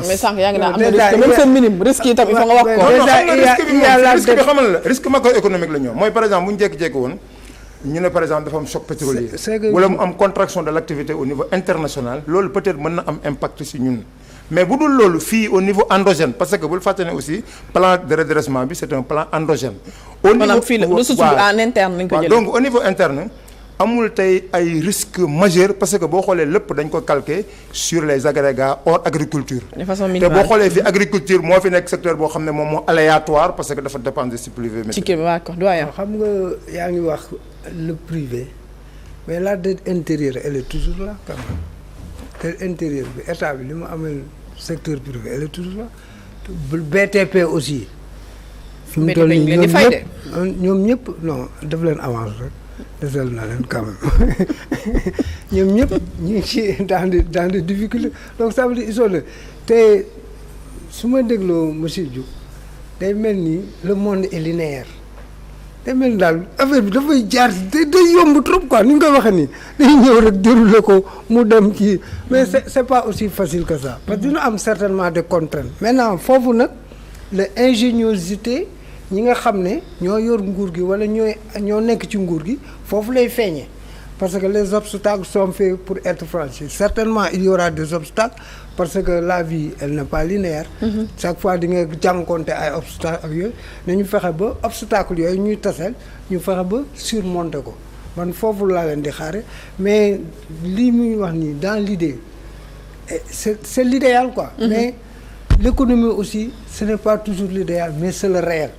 mais sànq yaa ngi naan am na risque même seen minime risque yi tam il faut nga wax ko. risque bi xamal la risque macroéconomique la ñoom mooy par exemple bu ñu jékki-jékki woon ñu ne par exemple dafa am choc pétrolier wala mu am contraction de l'activité au niveau international loolu peut-être mën na am impact ci ñun mais bu dul loolu fii au niveau endogène parce que bul fàtte ne aussi plan de redressement bi c'est un plan endogène. au niveau maanaam fii la ressource bi en interne lañ ko jëlee. donc au niveau interne amul tey ay risques majeurs parce que boo xoolee lépp dañ ko calquer sur les agrégats hors agriculture. de façon te minimale boo xoolee fi agriculture moo fi nekk secteur boo xam ne moom moo aléatoire parce que dafa dépendre ci privé. ci kii bi waa ko doyen. xam nga yaa ngi wax le privé mais la dette intérieure elle est toujours là quand même dette intérieure bi état bi li mu amee secteur privé elle est toujours là BTP aussi. fi mu toll nii ñoom ñëpp non def leen avance rek. desal na leen quand même ñoom ñëpp ñu ngi ci dans des difficultés donc ça veut dire ils sont là te su ma dégloo monsieur Diouf day mel ni le monde est linéaire day mel ni daal affaire bi dafay jaar day yomb trop quoi ni nga koy waxee nii day ñëw rek déroulé ko mu dem kii mais c'est pas aussi facile que ça parce que dina am certainement des contraintes maintenant foofu nag la ingéniosité ñi nga xam ne ñoo yor nguur gi wala ñoo nekk ci nguur gi foofu lay feeñee parce que les obstacles sont faits pour être franchis certainement il y aura des obstacles parce que la vie elle n'est pas linéaire. chaque fois di nga jànkonte ay obstacles ak yooyu nañu fexe ba obstacles yooyu ñuy taseel ñu fexe ba surmonter ko man foofu laa leen di xaare mais lii muy wax nii dans l'idée c'est l'idéal quoi. Mais l'économie aussi ce n'est pas toujours l'idéal mais c'est le réel.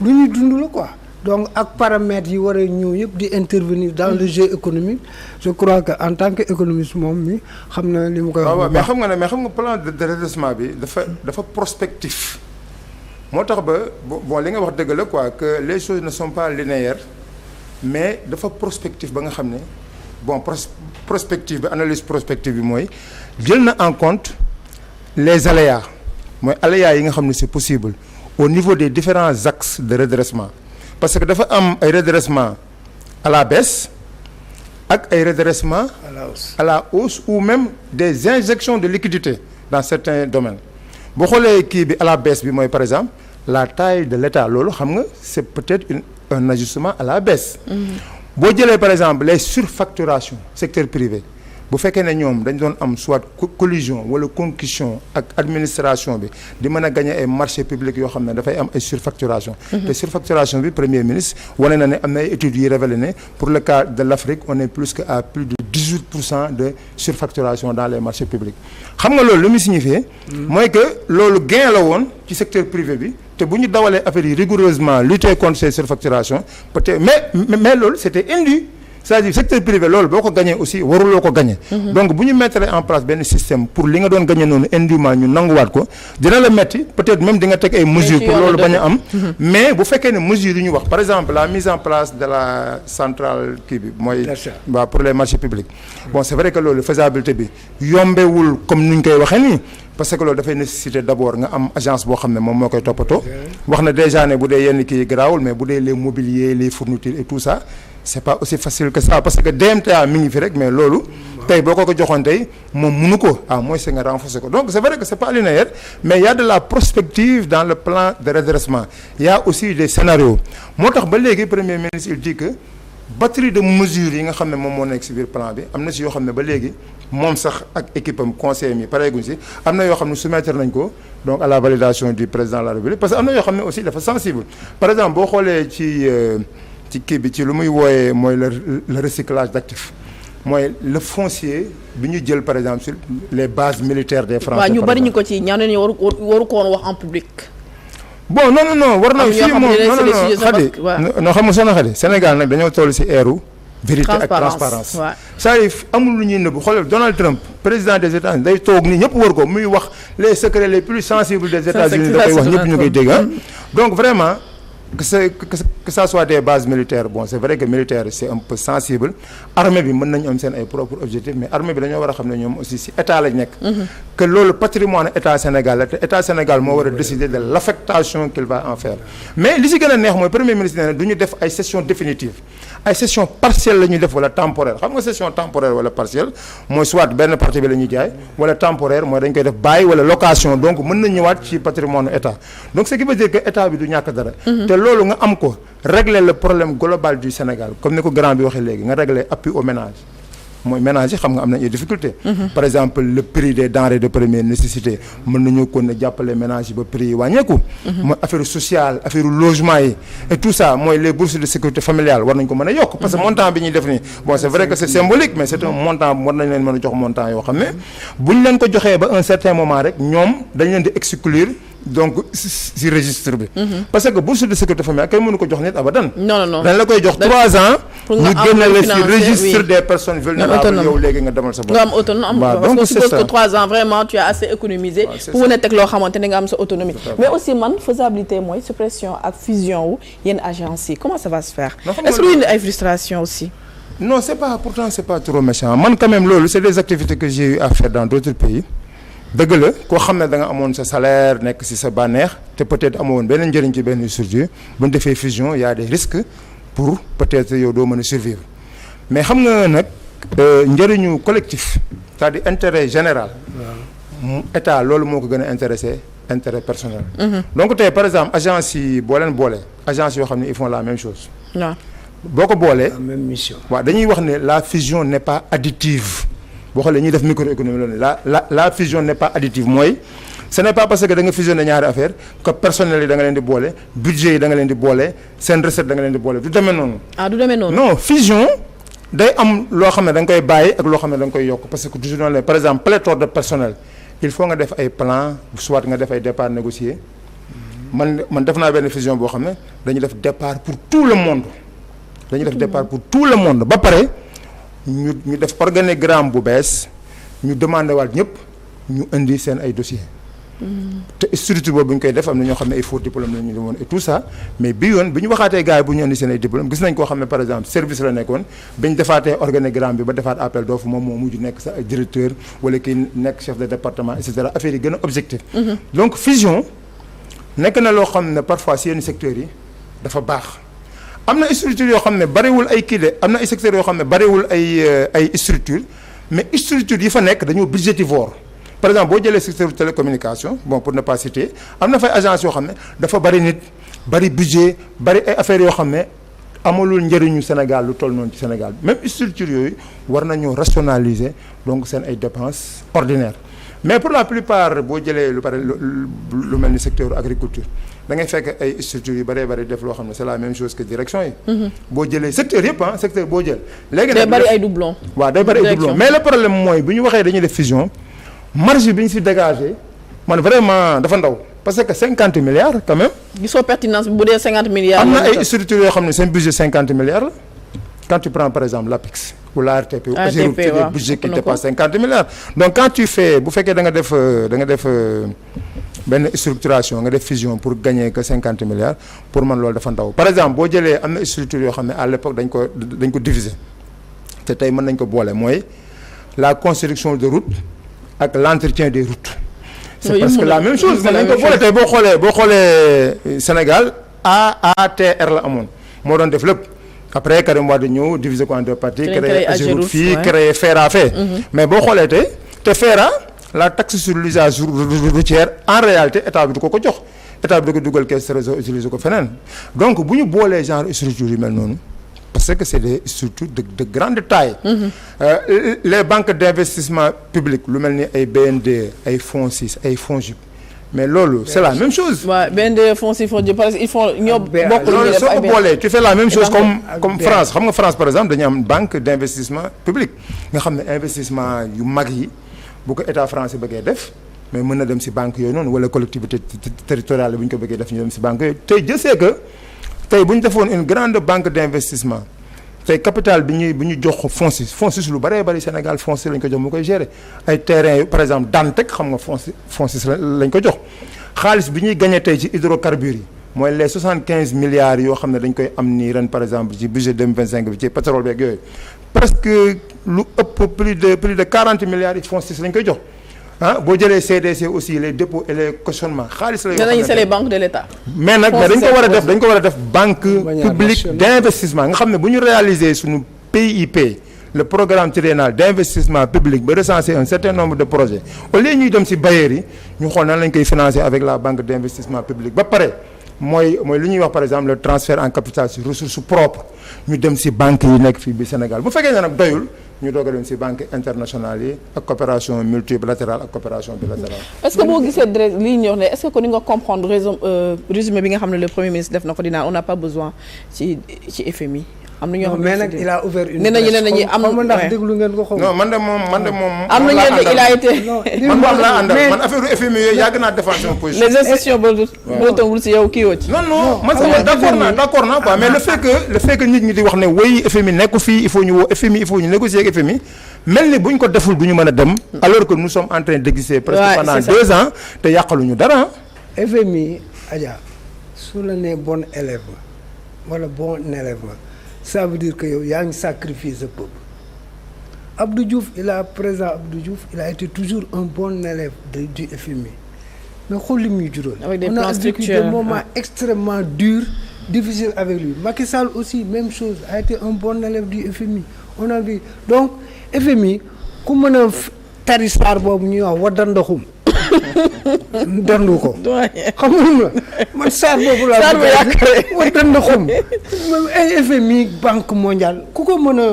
lu ñuy dund la quoi donc ak paramètres yi war a ñëw yëpp di intervenir dans le jeu économique je crois que en tant que économiste moom mi xam na li mu koy wax. waaw mais xam nga plan de redressement bi dafa prospectif moo tax ba bon li nga wax dëgg la quoi que les choses ne sont pas linéaires mais dafa prospectif ba nga xam ne bon prospective bi analyse prospective bi mooy jël na en compte les aléas mooy aléas yi nga xam ne c'est possible. Au niveau des différents axes de redressement parce que dafa am ay redressement à la baisse ak ay redressement à la hausse ou même des injections de liquidité dans certains domaines boo xoolee kii bi à la baisse bi mooy par exemple la taille de l'État loolu xam nga c'est peut-être un ajustement à la baisse boo jëlee par exemple les surfacturations secteur privé bu fekkee ne ñoom dañ doon am soit collusion wala concussion ak administration bi di mën a gagner ay marchés publics yoo xam ne dafay am ay surfacturation te surfacturation bi premier ministre wane na ne am na ay études yi révélé ne pour le cas de l'Afrique on est plus de 18% de surfacturation dans les marchés publics xam nga loolu lu muy signifier mooy que loolu gain la woon ci secteur privé bi te bu ñu dawalee affaire yi rigoureusement lutter contre ces surfacturations peut-être mais loolu c'était indu c'est-à-dire secteur privé loolu boo ko gagné aussi waruloo ko gagné. Donc bu ñu mettre en place benn système pour li nga doon gagné noonu indûment ñu nanguwaat ko dina la metti peut-être même di nga teg ay mesures pour loolu bañ a am. Mais bu fekkee ne mesures yi ñu wax par exemple la mise en place de la centrale kii bi mooy. waaw pour les marchés publics. Bon c'est vrai que loolu faisabilité bi yombewul comme ni ñu koy waxee nii. parce que loolu dafay nécessiter d'abord nga am agence boo xam ne moom moo koy toppatoo. wax na déjà ne bu dee yenn kii garaawul mais bu dee les mobiliers les fournitures et tout ça. C'est pas aussi facile que ça parce que DMTA mi ngi fi rek mais loolu tey boo ko joxoon tey moom mënu ko à moins que nga renforcer ko donc c'est vrai que c'est pas linéaire mais il y a de la prospective dans le plan de redressement il y a aussi des scénarios moo tax ba léegi premier ministre il dit que batterie de mesures yi nga xam ne moom moo nekk ci biir plan bi am na ci yoo xam ne ba léegi moom sax ak équipe am conseil mi pareeguñ ci am na yoo xam ne soumettre nañ ko donc à la validation du président de la République parce que am na yoo xam ne aussi dafa sensible par exemple boo xoolee ci kii bi ci lu muy wooyee mooy le recyclage d'actifs mooy le foncier bi ñu jël par exemple sur les bases militaires des Français. waaw ñu bari ñu ko ci ñaan nañu waru ko woon wax en public. bon non war na fii moom non xadi non xam nga soxna xadi Sénégal nag dañoo toll ci ère vérité ak transparence c'est-à-dire amul lu ñuy nëbb xoolal Donald Trump président des États-Unis day toog nii ñëpp war ko muy wax les secrets les plus sensibles des États-Unis da koy wax ñëpp ñu koy dégg donc vraiment que ça soit des bases militaires bon c'est vrai que militaire c'est un peu sensible armée bi mën nañu am seen ay propres objectifs mais armée bi dañoo war a xam ne ñoom aussi ci état lañ nekk. que loolu patrimoine état Sénégal la te état Sénégal moo war a décider de l'affectation qu'il va en faire mais li ci gën a neex mooy premier ministre ne du ñu def ay sessions définitives ay sessions partielles la ñuy def wala temporaire xam nga session temporaire wala partielle mooy soit benn partie bi la ñuy jaay wala temporaire mooy dañ koy def bàyyi wala location donc mën na ñëwaat ci patrimoine état donc ce qui veut dire que état bi du ñàkk dara. te loolu nga am ko régler le problème global du Sénégal comme ni ko grand bi waxee léegi nga régler appui au ménage mooy ménage yi xam nga am nañ ay difficultés. par exemple le prix des denrées de première nécessité mën nañoo kon ne jàppale ménage yi ba prix yi wàññeeku. mooy affaire sociale affaire logement yi et tout ça mooy les bourses de sécurité familiale war nañ ko mën a yokk parce que montant bi ñuy def nii bon c'est vrai que c'est symbolique mais c'est un montant war nañ leen mën a jox montant yoo xam ne buñ leen ko joxee ba un certain moment rek ñoom dañ leen di exclure donc si registre bi. parce que bourse de sécurité familiale kay mënu ko jox nit abadan. non dañ la koy jox 3 ans. ñu génne la si registre des personnes vulnérables yow léegi nga demal sa bopp. nga am autonome parce que suppose que 3 ans vraiment tu as assez économisé. pour mën a teg loo xamante ne nga am sa autonomie. mais aussi man faisabilité mooy suppression ak fusion wu yenn agences yi comment ça va se faire. est-ce que lu indi ay frustration aussi. non c'est pas trop méchant man quand même loolu c'est des activités que j'ai eu à faire dans d'autres pays. dëgg la koo xam ne da nga amoon sa salaire nekk ci sa bànneex te peut-être amoon benn njëriñ ci benn structure bu ñu defee fusion y a des risques pour peut-être yow doo mën a survivre mais xam nga nag njëriñu collectif c'est-à-dire intérêt général. mu état loolu moo ko gën a intéressé intérêt personnel. donc tey par exemple agence yi boo leen boole agence yoo xam ne ils font la même chose. waaw boo ko boolee. la même mission. waaw dañuy wax ne la fusion n'est pas additive. boo xoolee ñuy def microéconomie loolu la fusion n'est pas additive mooy ce n'est pas parce que da nga fusionner ñaari affaire que personnel yi da nga leen di boole budget yi da nga leen di boole seen recette da nga leen di boole du demee noonu. du demee noonu. non fusion day am loo xam ne da nga koy bàyyi ak loo xam ne da nga koy yokk parce que toujours noonu la par exemple pléthore de personnel il faut nga def ay plan soit nga def ay départ négocié man def naa benn fusion boo xam ne dañuy def départ pour tout le monde ba pare. ñu def organigramme bu bees ñu demandé waat ñëpp ñu indi seen ay dossiers. te structure boobu bu ñu koy def am na ñoo xam ne ay faux diplôme la ñu demoon et tout ça mais bi yoon bi ñu waxaatee gars yi bu ñu indi seen ay diplôme gis nañ koo xam ne par exemple service la nekkoon bi ñu defaatee organigramme bi ba defaat appel d'offre moom moo mujj nekk sa directeur wala kii nekk chef de département et cetera affaire yi gën a objectif. donc fusion nekk na loo xam ne parfois si yenn secteurs yi dafa baax. am na structure yoo xam ne bariwul ay kii de am na ay secteurs yoo xam ne bariwul ay structure mais structure yi fa nekk dañoo budgétivore par exemple boo jëlee secteur télécommunication bon pour ne pas citer am na fay agence yoo xam ne dafa bari nit bari budget bari ay affaires yoo xam ne amalul njëriñu Sénégal lu toll noonu ci Sénégal même structure yooyu war nañoo rationaliser donc seen ay dépenses ordinaires mais pour la plupart boo jëlee lu mel ni secteur agriculture da ngay fekk ay structures yu bëree def loo xam ne c'est la même chose que direction yi. boo jëlee secteur yëpp secteur boo jël. léegi nag day bëri ay doublons. waaw day bëri ay doublons mais le problème mooy bu ñu waxee dañuy def fusion marge bi ñu si dégagé man vraiment dafa ndaw parce que 50 milliards quand même. gisoo pertinence bu dee 50 milliards. am na ay structures yoo xam ne seen budget 50 milliards la quand tu prends par exemple l'APIX ou la RTP ou AGEROUTE c'est des budgets qui dépassent 50 milliards donc quand tu fais bu fekkee da nga def benn structuration nga def fusion pour gagner que 50 milliards pour man loolu dafa ndaw par exemple boo jëlee am na structure yoo xam ne à l'époque dañ ko diviser te tey mën nañ ko boole mooy la construction de routes ak l'entretien des routes c'est presque la même chose mën nañ ko boole tey boo xoolee Sénégal AATR la amoon moo doon def lépp après Karim Wade ñëw diviser ko en deux parties créer AGEROUTE fii créer FERA fee mais boo xoolee tey te FERA la taxe sur l'usage routier en réalité état bi du ko jox état bi da ko dugal caisse trésor utiliser ko feneen donc bu ñu boolee genre structure yu mel noonu parce que c'est des structures de grande taille. Les banques d'investissement public lu mel ni ay BND ay FONSIS ay FONGIP mais loolu c'est la même chose. waaw BND FONSIS FONGIP parce que ils font ñoo bokk loolu soo ko boolee tu fais la même chose comme France xam nga France par exemple dañu am banque d'investissement public nga xam ne investissement yu mag yi. bu ko état français bëggee def mais mën na dem ci banque yooyu noonu wala collectivité territoriale bu ñu ko bëggee def ñu dem ci banque yooyu tey je sais que tey bu ñu defoon une grande banque d'investissement tey capital bi ñu jox FONSIS lu bëree Sénégal FONSIS lañ ko jox mu koy gérer ay terrains par exemple Dantec xam nga FONSIS lañ ko jox xaalis bi ñuy gagné tey ci hydrocarbures yi mooy les 75 milliards yoo xam ne dañ koy am nii ren par exemple ci budget 2025 bi ci pétrole beeg yooyu presque lu ëpp plus de 40 milliards yi fonds lañ koy jox boo jëlee CDC aussi les dépôts et les cautionnements xaalis la yoo xam ne c'est les banques de l'État. mais nag dañ ko war a def banque publique d'investissement nga xam ne bu ñu réaliser suñu PIP le programme triennal d'investissement public ba recenser un certain nombre de projets au lieu ñuy dem ci bailleurs yi ñu xool nan lañ koy financer avec la banque d'investissement public ba pare mooy li ñuy wax par exemple le transfert en capital sur ressources propres ñu dem ci banques yi nekk fii bi Sénégal bu fekkee ne nag doyul ñu doog a dem ci banque internationale yi ak coopération multilatérale ak coopération bilatérale. est-ce que boo gisee lii ñu wax ne est-ce que ko ni nga comprendre résumé bi nga xam ne le premier ministre def na ko dinaa on n'a pas besoin ci FMI. am na ñoo xam mais nag il a ouvert une presse am ndax déglu ngeen ko xaw non man de moom am na ñenn il a été man moom laa àndal man affaire FMI yooyu yàgg naa défendre sama position les institutions boo tawul si yow kii woo ci non man sama d'accord naa quoi mais le fait que nit ñi di wax ne woy FMI nekku fii il faut ñu woo FMI il faut ñu négocier ak FMI mel ni bu ñu ko deful du ñu mën a dem alors que nous sommes en train d'exister presque pendant 2 ans te yàqaluñu dara FMI Adja su la nee bon élève wala bon élève ça veut dire que yow yaa ngi sacrifier ce peuple Abdou Diouf président Abdou Diouf il a été toujours un bon élève du FMI mais xool li muy juróom on a vécu des moments extrêmement durs difficiles avec lui Macky Sall aussi même chose a été un bon élève du FMI on a vu donc FMI ku mën a tari saar boobu ñuy wax wadda ndoxum dandu ko xam nga man saar boobu laa wadda ndoxum ay FMI banque mondiale ku ko mën a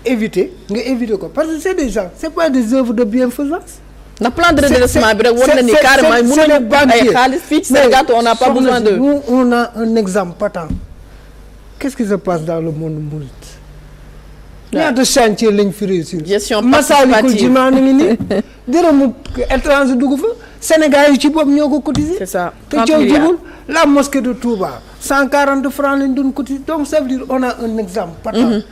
éviter nga éviter ko parce que c'est des gens c'est pas des œuvres de bienfaisance na plan de redressement bi rek war na ni carrément mënuñu ay xaalis fii ci Sénégal on n'a pas besoin de nous on a un exemple patent qu'est-ce qui se passe dans le monde mouride ñaata chantier lañ fi réussir gestion Massalikul Jinaan ngi nii dërëmu étranger dugg fa Sénégal yi ci bopp ñoo ko cotiser c'est ça te coow jibul la mosquée de Touba 140 francs lañ doon cotiser donc ça veut dire on a un exemple patent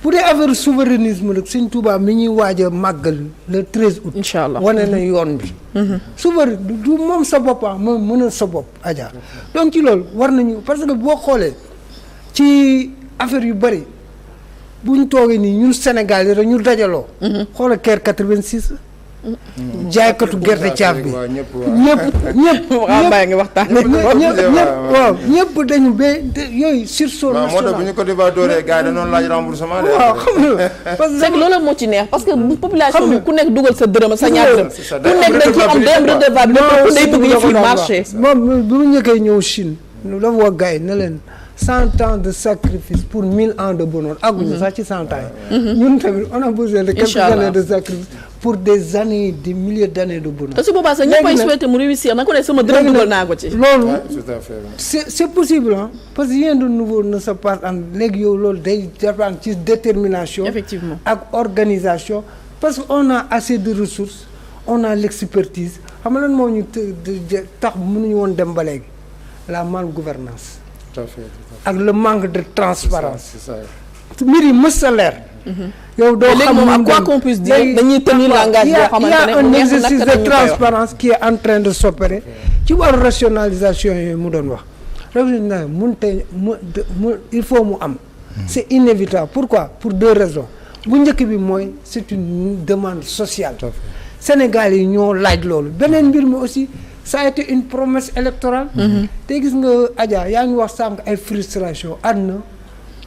pour des affaires souverainisme rek Sëñ Touba mi ñuy waaj a màggal le 13 août inchallah wane na yoon bi souverain du moom sa bopp moom mën a sa bopp Adja donc ci loolu war nañu parce que boo xoolee ci affaire yu bëri bu ñu toogee nii ñun Sénégal yi rek ñu dajaloo xoola keer 86 jaaykatu gerte caaf bi ñëpp ngi waxtaan waaw ñëpp dañu ba yooyu sursaut national moo tax bu ñu ko débat dooree gars yi dañoo laaj remboursement waaw xam nga parce que loolu moo ci neex parce que population bi ku nekk dugal sa dërëm sa ñaar dërëm ku nekk dañ ci am dem redevable ku day bëgg yëf yi marché moom bi mu njëkkee ñëw Chine dafa wax gars yi ne leen 100 ans de sacrifice pour 1000 ans de bonheur àgguñu sax ci 100 ans yi ñun tamit on a besoin de quelques années de sacrifice pour des années des milliers d'années de bonheur te su boobaa sax ñëpp ay souhaité mu réussir na ko ne sama dërëm dugal naa ko ci loolu c'est possible hein parce que rien de nouveau ne se passe en léegi yow loolu day dépendre ci détermination effectivement ak organisation parce que on a assez de ressources on a l'expertise xam nga lan moo ñu tax mënuñu woon dem ba léegi la malgouvernance tout à fait ak le manque de transparence mbir yi mës a leer yow doo xam moom ak quoi qu'on puisse dire dañuy tenir langage boo xamante ne il y a un exercice de transparence qui est en train de s'opérer ci wàllu rationalisation yooyu mu doon wax rationalisation mu il faut mu am c'est inévitable pourquoi pour 2 raisons bu njëkk bi mooy c'est une demande sociale Sénégal yi ñoo laaj loolu beneen mbir mi aussi ça a été une promesse électorale te gis nga Adja yaa ngi wax sànq ay frustration àdduna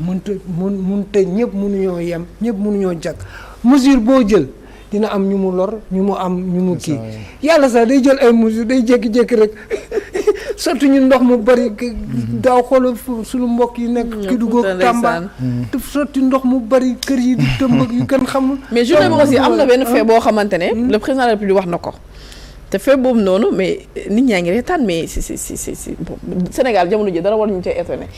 mënta ñëpp mënuñoo yem ñëpp mënuñoo jàkk mesure boo jël dina am ñu mu lor ñu mu am ñu mu kii yàlla sax day jël ay mesure day jékki-jékki rek sotti ñu ndox mu bari daaw xoolal suñu mbokk yi nekk Kédougou Tamba te sotti ndox mu bari kër yi di tëmb yu kenn xamul mais journée bi aussi am na benn fait boo xamante ne le président de la République wax na ko te fait boobu noonu mais nit ñaa ngi reetaan mais c'est bon Sénégal jamono ji dara war ñu cee étonné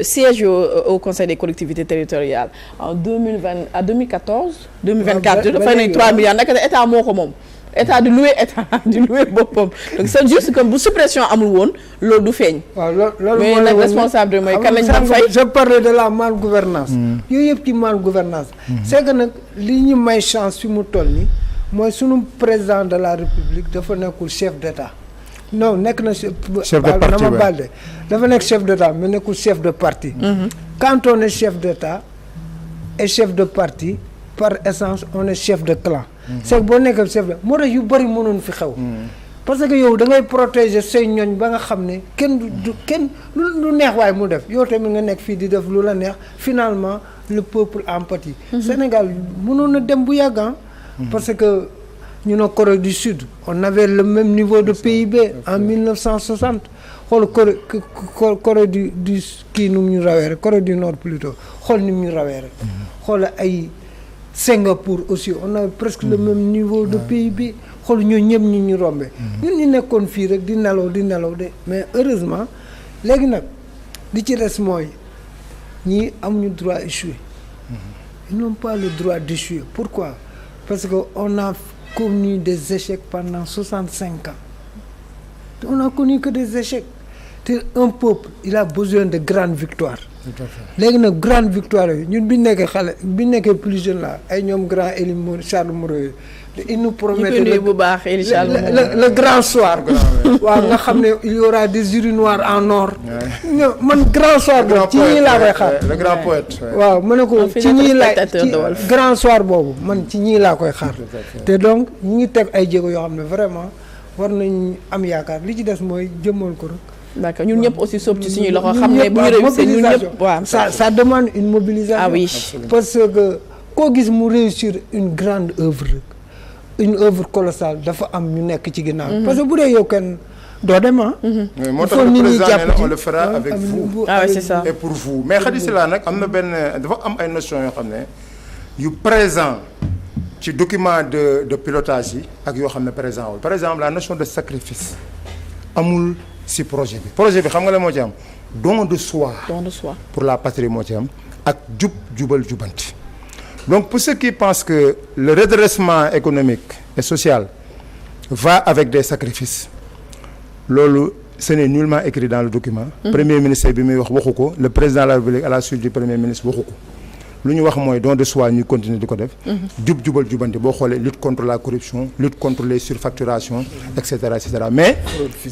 siège au conseil des collectivités territoriales en 2014 2024 dafay nañ 3 milliards naka état moo ko moom état di louer boppam donc c'est juste que bu suppression amul woon loolu du feeñ waaw loolu mais nag responsable mooy kan lañ doon fay je parlais de la malgouvernance yooyu yëpp ci malgouvernance c'est que nag li ñu may chance fi mu toll nii mooy sunu président de la république dafa nekkul chef d'état non nekk na chef de parti na ma balde dafa nekk chef d'état mais nekkul chef de parti. Quand on est chef d'état et chef de parti par essence on est chef de clan. c'est que boo nekkee chef de moo tax yu bëri mënoon fi xew. parce que yow da ngay protéger say ñoñ ba nga xam ne kenn du kenn lu neex waaye mu def yow tamit nga nekk fii di def lu la neex finalement le peuple en pâtit. Sénégal mënoon na dem bu yàgg parce que ñu ne Corée du Sud on avait le même niveau de PIB en 1960 xool Corée du kii nu mu ñu rawee rek Corée du Nord plutôt xool ni mu ñu rawee rek xool ay Singapour aussi on a presque le même niveau de PIB xool ñoo ñëpp ñu rombee ñun ñu nekkoon fii rek di nelaw de mais heureusement léegi nag li ci des mooy ñii amuñu droit échouer ils n'ont pas le droit d'échouer pourquoi parce que on a connu des échecs pendant 65 ans on a connu que des échecs te un peuple il a besoin de grandes victoires léegi nag grande victoire yi ñun bi nekkee xale bi nekkee plus jeune là ay ñoom grand Élie Charles Moreau il nous promettait le grand soir waaw nga xam ne il y aura des urinoirs en or man grand soir boobu ci ñii laa koy xaar le grand poète waaw ma ne ko ci ñii laa ci grand soir boobu man ci ñii laa koy xaar te donc ñi ngi teg ay jéego yoo xam ne vraiment war nañ am yaakaar li ci des mooy jëmmal ko rek. d'accord ñun ñëpp aussi sóob ci suñuy loxo xam ne bu ñu réussir ñun ñëpp waaw ça demande une mobilisation. Ah oui. parce que koo gis mu réussir une grande œuvre une œuvre colossale dafa am ñu nekk ci ginnaaw. parce que bu dee yow kenn doo dem mais moo tax le président nee na on le fera avec vous. ah oui c'est ça. et pour vous mais Khady Sylla nag am na benn dafa am ay notions yoo xam ne yu présent ci document de pilotage yi ak yoo xam ne présent wul par exemple la notion de sacrifice amul si projet bi xam nga la moo ci am don de soi pour la patrie moo ci am ak jubal jubanti donc pour ceux qui pensent que le redressement économique et social va avec des sacrifices loolu ce n'est nullement écrit dans le document. Premier ministre bi muy waxu ko le président de la République à la suite du premier ministre waxu ko lu ñu wax mooy don de soi ñuy continuer di ko def. jubal jubanti boo xoolee lutte contre la corruption lutte contre les surfacturations et cetera mais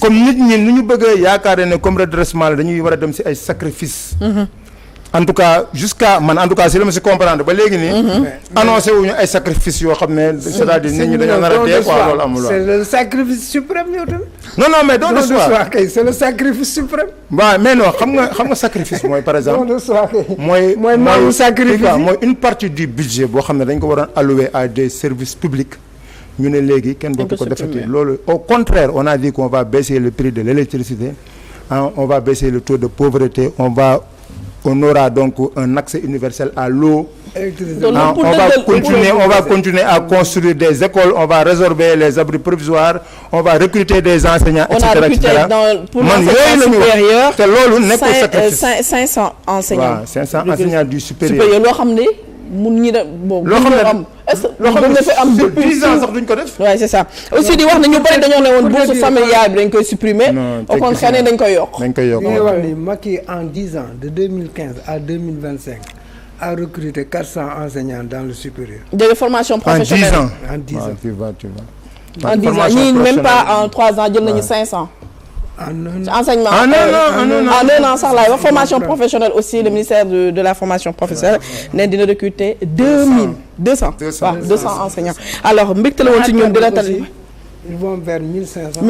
comme nit ñi nu ñu bëgg yaakaar ne comme redressement la dañuy war a dem ci ay sacrifices. en tout cas jusqu'à man en tout cas si la ma si comprendre ba léegi nii. annoncé wuñu ay sacrifices yoo xam ne c'est-à-dire nit ñi dañoo nar a dee quoi loolu amul. c'est le sacrifice suprême yow tamit. non mais don de soi kay c'est le sacrifice suprême. waaw mais non xam nga sacrifice mooy par exemple. don de soi kay. mooy maamu sacrifice mooy une partie du budget boo xam ne dañ ko waroon allouer à des services publics ñu ne léegi kenn dootu ko defati loolu au contraire on a dit qu'on va baisser le prix de l'électricité on va baisser le taux de pauvreté on aura donc un accès universel à l'eau. On va continuer à construire des écoles, on va résorber les abris provisoires, on va recruter des enseignants, etc. On a recruté pour l'enseignement supérieur te loolu nekkul sacrifice 500 enseignants. waaw 500 enseignants du supérieur. loo xam ne mun ñi da boobu. loo xam ne am 10 ans sax duñ ko def. waaw c'est ça aussi di wax ne ñu bëri dañoo ne woon bourse familiale bi dañ koy supprimer. au contraire ne dañ koy yokk. dañ koy yokk li wax ni Macky en 10 ans de 2015 à 2025 a recruté 400 enseignants dans le supérieur. de formation professionnelle en 10 ans. tu vois. En 10 ans ñii même pas en 3 ans jël nañu 500. enseignement en un an sax laay wax formation professionnelle aussi le ministère de la formation professionnelle ne dina recruter 200 enseignants alors mbégte la woon ci ñun dina tali ils vont vers 1500